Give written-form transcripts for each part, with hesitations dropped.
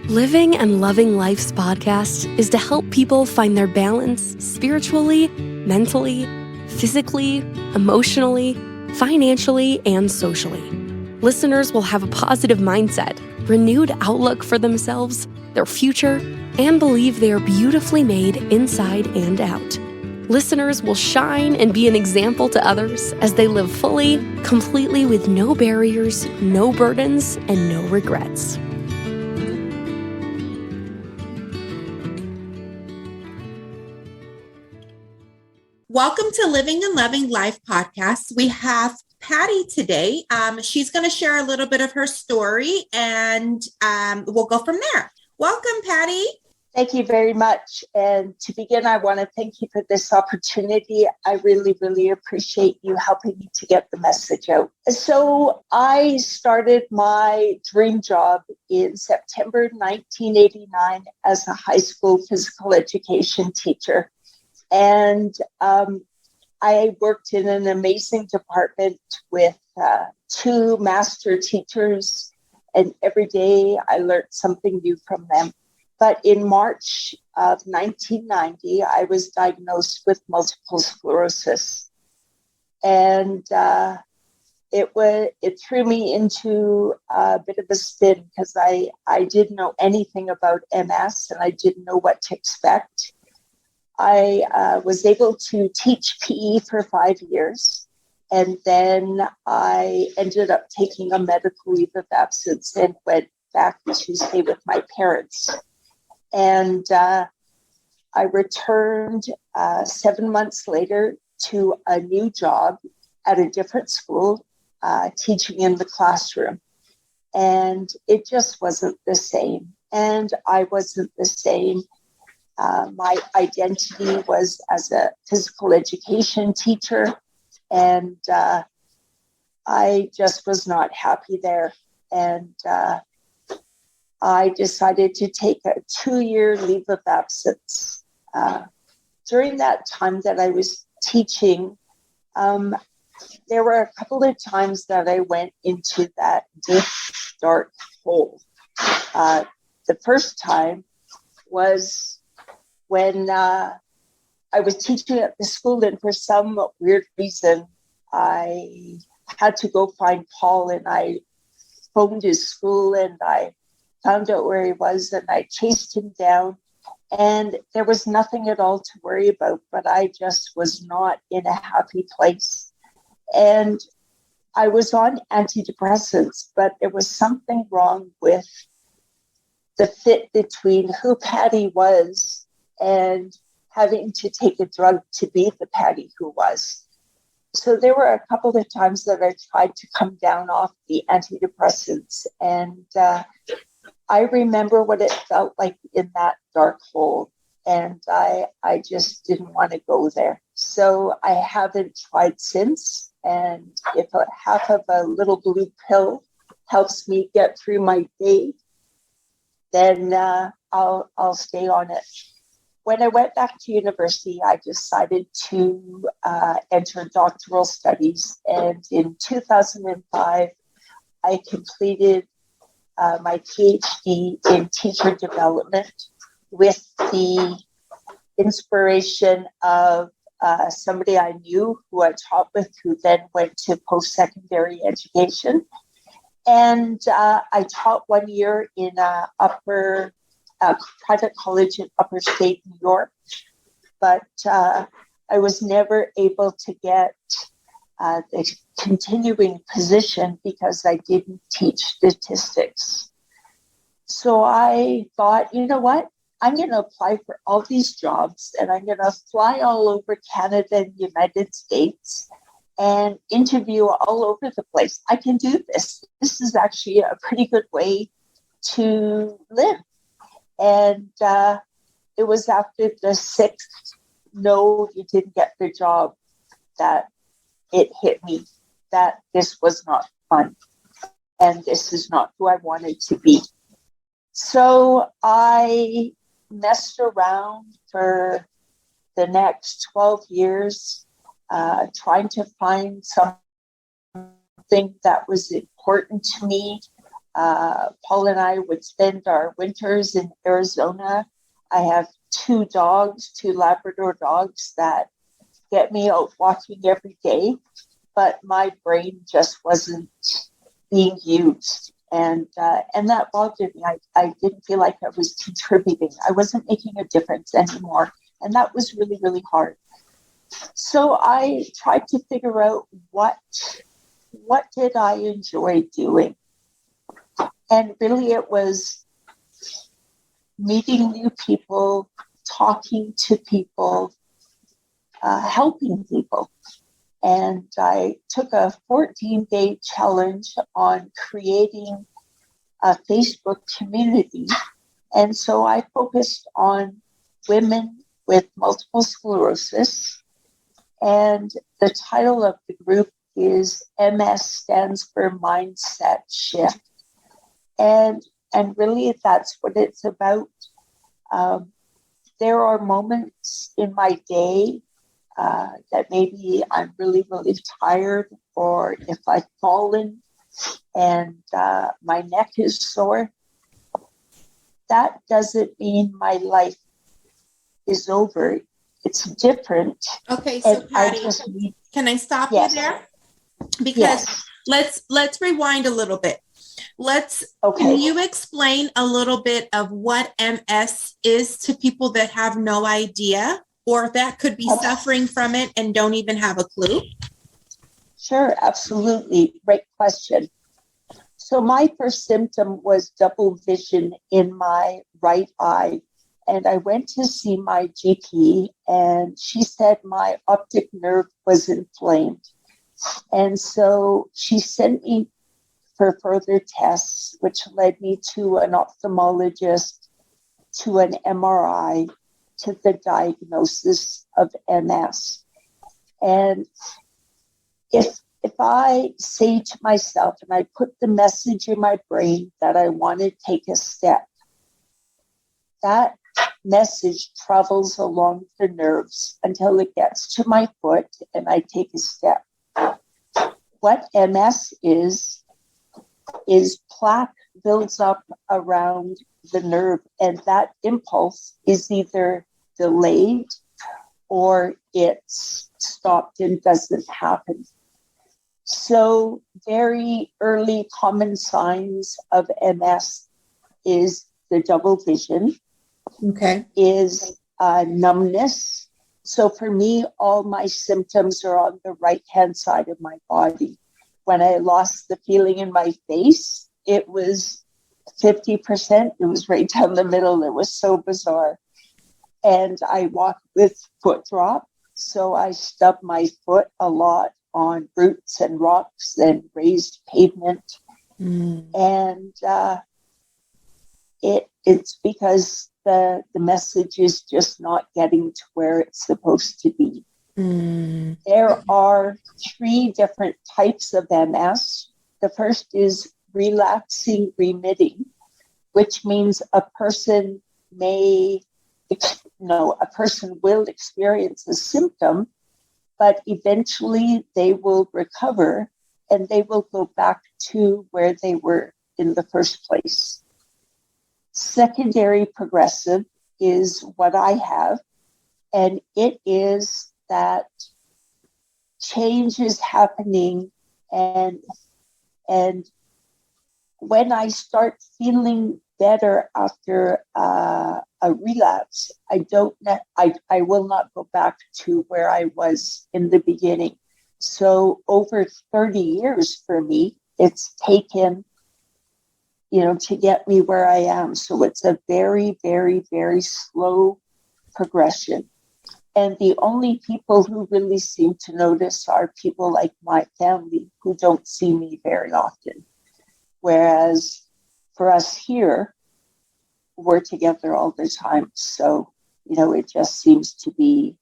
Living and Loving Life's podcast is to help people find their balance spiritually, mentally, physically, emotionally, financially, and socially. Listeners will have a positive mindset, renewed outlook for themselves, their future, and believe they are beautifully made inside and out. Listeners will shine and be an example to others as they live fully, completely with no barriers, no burdens, and no regrets. Welcome to Living and Loving Life podcast. We have Patty today. She's going to share a little bit of her story and we'll go from there. Welcome, Patty. Thank you very much. And to begin, I want to thank you for this opportunity. I really, really appreciate you helping me to get the message out. So I started my dream job in September 1989 as a high school physical education teacher. And I worked in an amazing department with two master teachers, and every day I learned something new from them. But in March of 1990, I was diagnosed with multiple sclerosis. And it threw me into a bit of a spin because I didn't know anything about MS and I didn't know what to expect. I was able to teach PE for 5 years, and then I ended up taking a medical leave of absence and went back to stay with my parents. And I returned 7 months later to a new job at a different school, teaching in the classroom. And it just wasn't the same. And I wasn't the same. My identity was as a physical education teacher, and I just was not happy there. And I decided to take a 2-year leave of absence. During that time that I was teaching, there were a couple of times that I went into that deep, dark hole. The first time was when I was teaching at the school, and for some weird reason, I had to go find Paul, and I phoned his school and I found out where he was, and I chased him down, and there was nothing at all to worry about, but I just was not in a happy place. And I was on antidepressants, but there was something wrong with the fit between who Patty was and having to take a drug to be the Patty who was. So there were a couple of times that I tried to come down off the antidepressants, and I remember what it felt like in that dark hole, and I just didn't want to go there. So I haven't tried since, and if half of a little blue pill helps me get through my day, then I'll stay on it. When I went back to university, I decided to enter doctoral studies. And in 2005, I completed my PhD in teacher development with the inspiration of somebody I knew who I taught with, who then went to post-secondary education. And I taught 1 year in a private college in upper state New York, but I was never able to get the continuing position because I didn't teach statistics. So I thought, you know what? I'm going to apply for all these jobs, and I'm going to fly all over Canada and the United States and interview all over the place. I can do this. This is actually a pretty good way to live. And it was after the 6th, no, you didn't get the job, that it hit me that this was not fun. And this is not who I wanted to be. So I messed around for the next 12 years, trying to find something that was important to me, Paul and I would spend our winters in Arizona. I have two Labrador dogs that get me out walking every day, but my brain just wasn't being used. And that bothered me. I didn't feel like I was contributing. I wasn't making a difference anymore. And that was really, really hard. So I tried to figure out what did I enjoy doing? And really it was meeting new people, talking to people, helping people. And I took a 14-day challenge on creating a Facebook community. And so I focused on women with multiple sclerosis. And the title of the group is MS stands for Mindset Shift. And really that's what it's about. There are moments in my day that maybe I'm really, really tired, or if I've fallen and my neck is sore, that doesn't mean my life is over. It's different. Okay, so Patty, can I stop you there? Because let's rewind a little bit. Can you explain a little bit of what MS is to people that have no idea, or that could be suffering from it and don't even have a clue? Sure, absolutely. Great question. So my first symptom was double vision in my right eye. And I went to see my GP, and she said my optic nerve was inflamed. And so she sent me for further tests, which led me to an ophthalmologist, to an MRI, to the diagnosis of MS. And if I say to myself, and I put the message in my brain that I want to take a step, that message travels along the nerves until it gets to my foot and I take a step. What MS is plaque builds up around the nerve, and that impulse is either delayed or it's stopped and doesn't happen. So very early common signs of MS is the double vision, is numbness. So for me, all my symptoms are on the right-hand side of my body. When I lost the feeling in my face, it was 50%. It was right down the middle. It was so bizarre. And I walk with foot drop. So I stub my foot a lot on roots and rocks and raised pavement. And it's because the message is just not getting to where it's supposed to be. There are 3 different types of MS. The first is relapsing remitting, which means a person will experience a symptom, but eventually they will recover and they will go back to where they were in the first place. Secondary progressive is what I have, and it is that change is happening, and when I start feeling better after a relapse, I will not go back to where I was in the beginning. So over 30 years for me, it's taken, to get me where I am. So it's a very, very, very slow progression. And the only people who really seem to notice are people like my family who don't see me very often. Whereas for us here, we're together all the time. So, it just seems to be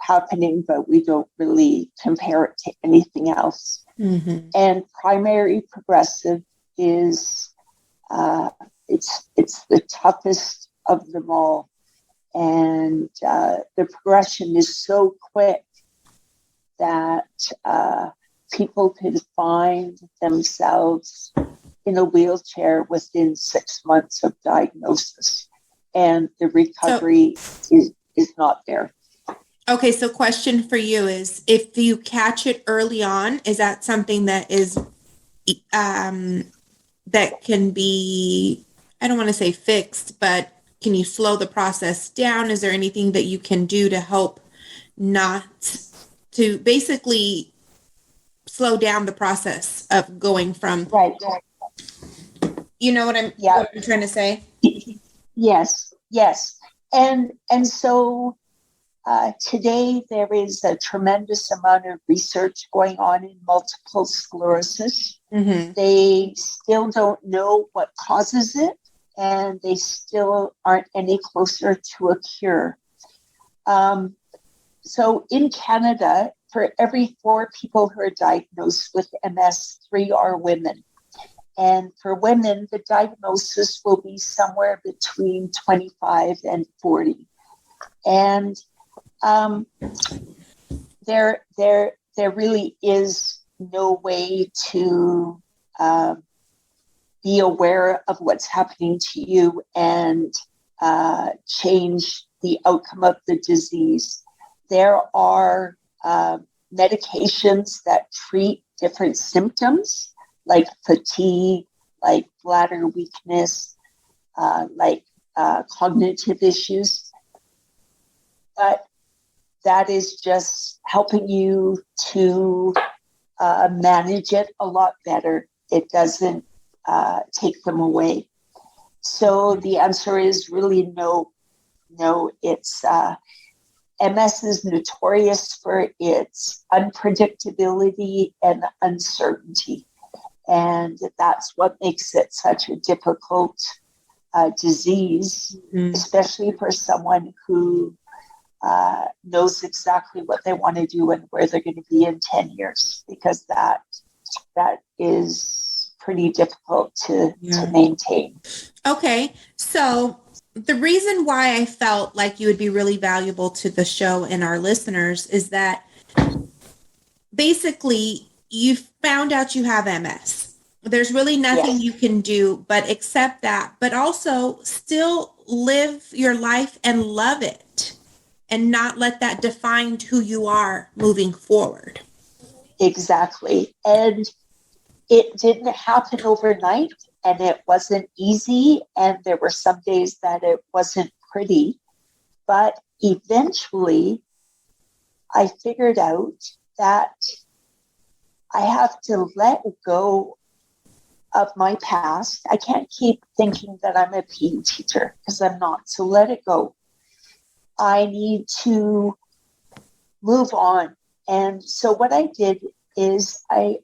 happening, but we don't really compare it to anything else. And primary progressive is, it's the toughest of them all. And the progression is so quick that people can find themselves in a wheelchair within 6 months of diagnosis, and the recovery is not there. Okay, so question for you is, if you catch it early on, is that something that is that can be, I don't want to say fixed, but can you slow the process down? Is there anything that you can do to help not to basically slow down the process of going from, Right. You know what I'm trying to say? Yes. And so today there is a tremendous amount of research going on in multiple sclerosis. Mm-hmm. They still don't know what causes it, and they still aren't any closer to a cure. So in Canada, for every 4 people who are diagnosed with MS, 3 are women. And for women, the diagnosis will be somewhere between 25 and 40. And there really is no way to be aware of what's happening to you and change the outcome of the disease. There are medications that treat different symptoms, like fatigue, like bladder weakness, like cognitive issues. But that is just helping you to manage it a lot better. It doesn't take them away. So the answer is really no. It's MS is notorious for its unpredictability and uncertainty. And that's what makes it such a difficult disease, especially for someone who knows exactly what they want to do and where they're going to be in 10 years, because that is pretty difficult to maintain. Okay, so the reason why I felt like you would be really valuable to the show and our listeners is that basically you found out you have MS. There's really nothing you can do but accept that, but also still live your life and love it and not let that define who you are moving forward. Exactly. And it didn't happen overnight, and it wasn't easy, and there were some days that it wasn't pretty. But eventually, I figured out that I have to let go of my past. I can't keep thinking that I'm a PE teacher, because I'm not. So let it go. I need to move on. And so what I did is I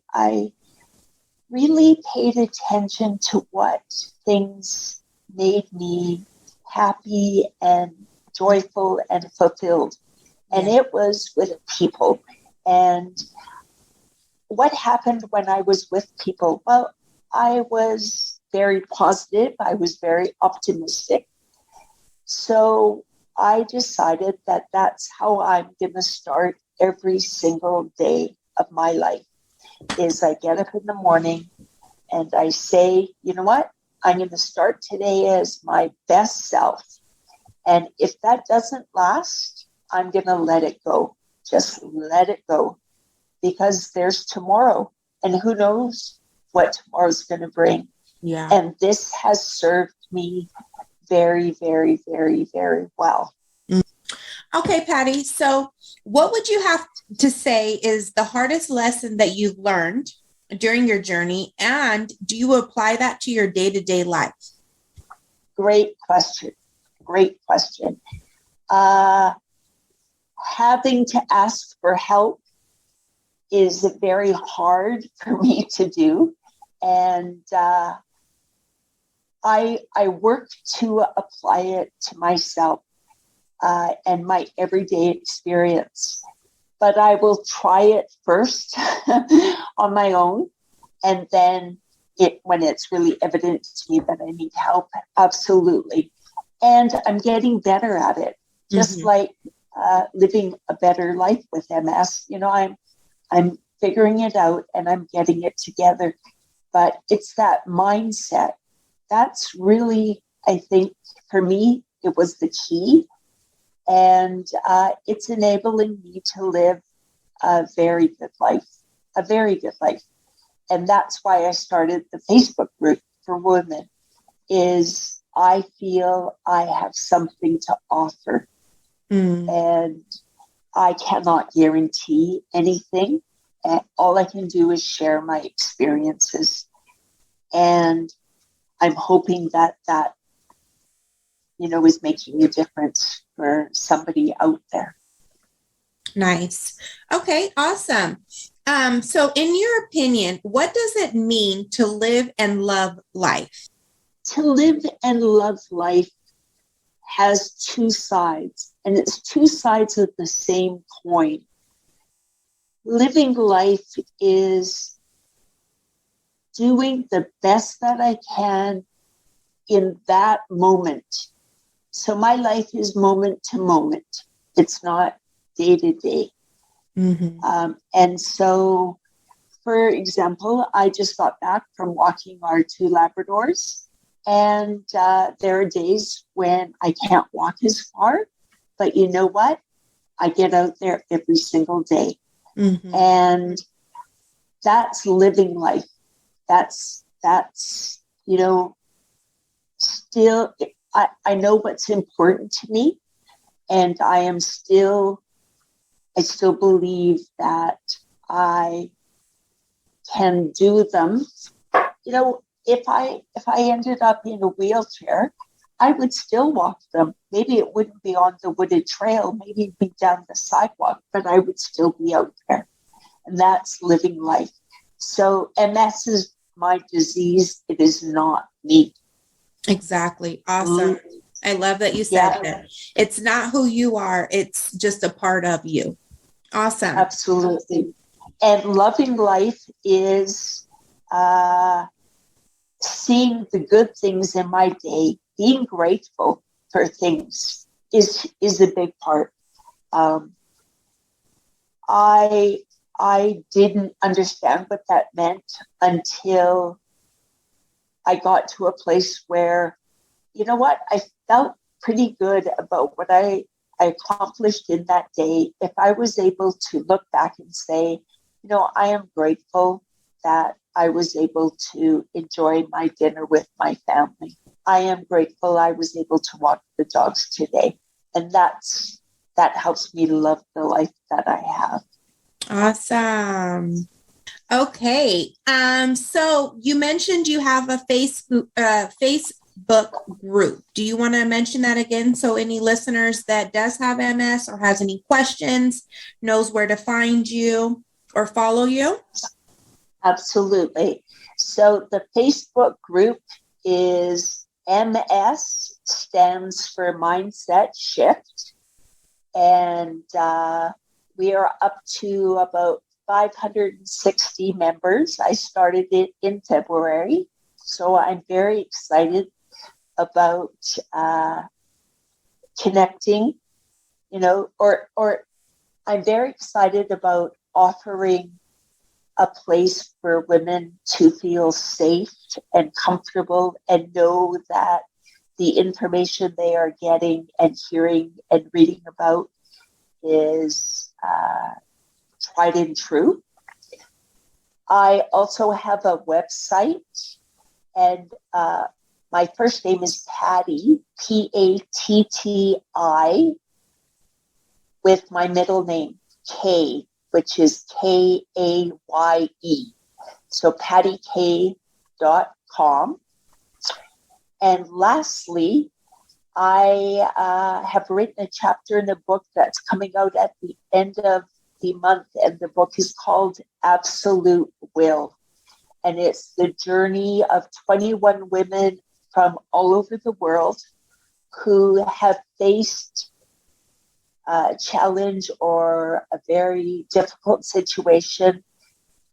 really paid attention to what things made me happy and joyful and fulfilled. And it was with people. And what happened when I was with people? Well, I was very positive. I was very optimistic. So I decided that that's how I'm going to start every single day of my life. Is I get up in the morning and I say, you know what? I'm going to start today as my best self. And if that doesn't last, I'm going to let it go. Just let it go. Because there's tomorrow. And who knows what tomorrow's going to bring. Yeah. And this has served me very, very, very, very well. Okay, Patty. So what would you have to say is the hardest lesson that you've learned during your journey? And do you apply that to your day-to-day life? Great question. Having to ask for help is very hard for me to do. And I work to apply it to myself and my everyday experience. But I will try it first on my own. And then when it's really evident to me that I need help, absolutely. And I'm getting better at it, just like living a better life with MS. You know, I'm figuring it out and I'm getting it together. But it's that mindset. That's really, I think, for me, it was the key. And it's enabling me to live a very good life, a very good life. And that's why I started the Facebook group for women, is I feel I have something to offer. And I cannot guarantee anything. And all I can do is share my experiences. And I'm hoping that is making a difference for somebody out there. Nice. Okay, awesome. So in your opinion, what does it mean to live and love life? To live and love life has two sides, and it's two sides of the same coin. Living life is doing the best that I can in that moment. So my life is moment to moment. It's not day to day. And so, for example, I just got back from walking our 2 Labradors. And there are days when I can't walk as far. But you know what? I get out there every single day. And that's living life. That's still, I know what's important to me. And I still believe that I can do them. If I ended up in a wheelchair, I would still walk them. Maybe it wouldn't be on the wooded trail, maybe it'd be down the sidewalk, but I would still be out there. And that's living life. So MS is my disease. It is not me. Exactly. Awesome. I love that you said that. It's not who you are. It's just a part of you. Awesome. Absolutely. And loving life is seeing the good things in my day, being grateful for things is a big part. I didn't understand what that meant until I got to a place where, I felt pretty good about what I accomplished in that day. If I was able to look back and say, I am grateful that I was able to enjoy my dinner with my family. I am grateful I was able to walk the dogs today. And that helps me love the life that I have. Awesome. Okay. So you mentioned you have a Facebook group. Do you want to mention that again? So any listeners that does have MS or has any questions knows where to find you or follow you? Absolutely. So the Facebook group is MS, stands for Mindset Shift. And we are up to about 560 members. I started it in February. So I'm very excited about connecting, or I'm very excited about offering a place for women to feel safe and comfortable and know that the information they are getting and hearing and reading about is tried and true. I also have a website, and my first name is Patti, Patti, with my middle name, K, which is Kaye. So pattik.com. And lastly, I have written a chapter in a book that's coming out at the end of the month, and the book is called Absolute Will. And it's the journey of 21 women from all over the world who have faced a challenge or a very difficult situation,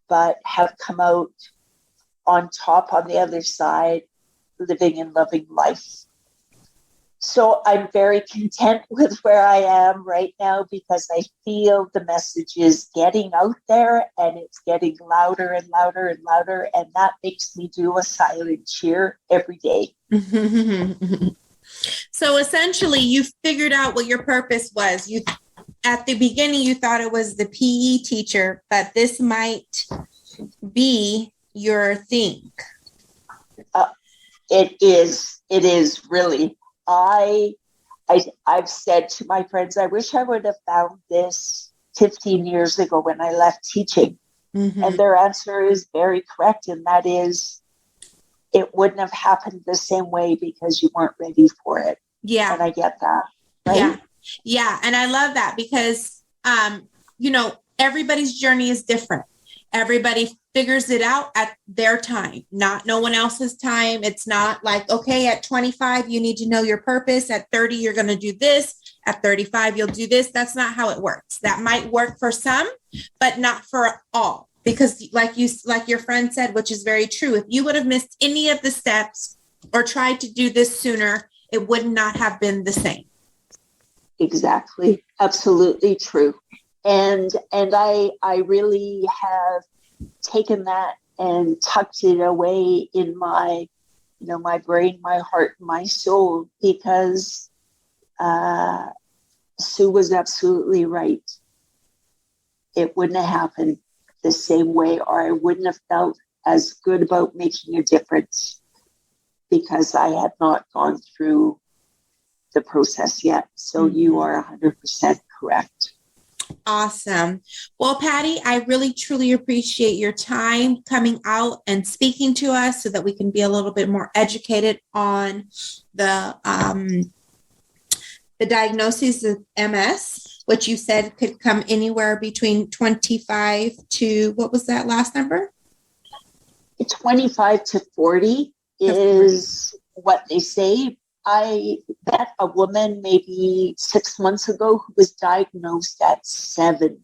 but have come out on top on the other side, living and loving life. So I'm very content with where I am right now because I feel the message is getting out there and it's getting louder and louder and louder. And that makes me do a silent cheer every day. So essentially you figured out what your purpose was. At the beginning, you thought it was the PE teacher, but this might be your thing. It is really. I've said to my friends, I wish I would have found this 15 years ago when I left teaching. Mm-hmm. And their answer is very correct. And that is, it wouldn't have happened the same way because you weren't ready for it. Yeah. And I get that. Right? Yeah. Yeah. And I love that because, everybody's journey is different. Everybody figures it out at their time, not no one else's time. It's not like, okay, at 25, you need to know your purpose. At 30, you're going to do this. At 35, you'll do this. That's not how it works. That might work for some, but not for all. Because like your friend said, which is very true, if you would have missed any of the steps or tried to do this sooner, it would not have been the same. Exactly. Absolutely true. And I really have taken that and tucked it away in my, my brain, my heart, my soul, because Sue was absolutely right. It wouldn't have happened the same way, or I wouldn't have felt as good about making a difference because I had not gone through the process yet. So you are 100% correct. Awesome. Well, Patty, I really, truly appreciate your time coming out and speaking to us so that we can be a little bit more educated on the diagnosis of MS, which you said could come anywhere between 25 to, what was that last number? 25 to 40 is what they say. I met a woman maybe 6 months ago who was diagnosed at 7,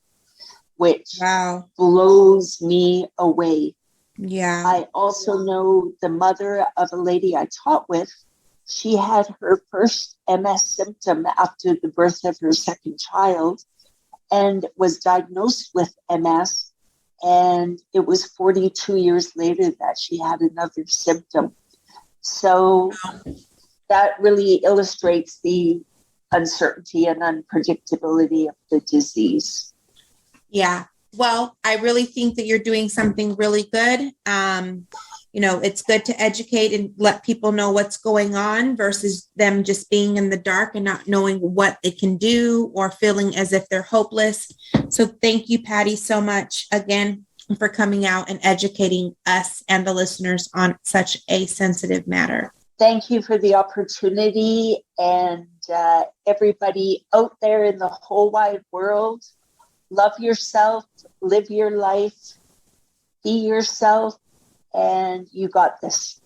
which blows me away. Yeah. I also know the mother of a lady I taught with. She had her first MS symptom after the birth of her second child and was diagnosed with MS. And it was 42 years later that she had another symptom. So that really illustrates the uncertainty and unpredictability of the disease. Yeah. Well, I really think that you're doing something really good. It's good to educate and let people know what's going on versus them just being in the dark and not knowing what they can do or feeling as if they're hopeless. So thank you, Patty, so much again for coming out and educating us and the listeners on such a sensitive matter. Thank you for the opportunity, and everybody out there in the whole wide world, love yourself, live your life, be yourself, and you got this.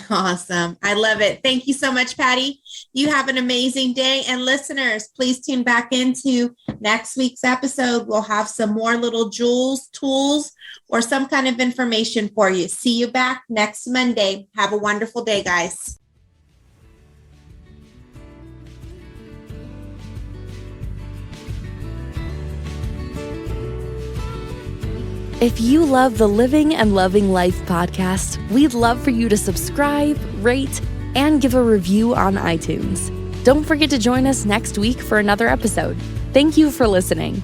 Awesome. I love it. Thank you so much, Patty. You have an amazing day. And listeners, please tune back into next week's episode. We'll have some more little jewels, tools, or some kind of information for you. See you back next Monday. Have a wonderful day, guys. If you love the Living and Loving Life podcast, we'd love for you to subscribe, rate, and give a review on iTunes. Don't forget to join us next week for another episode. Thank you for listening.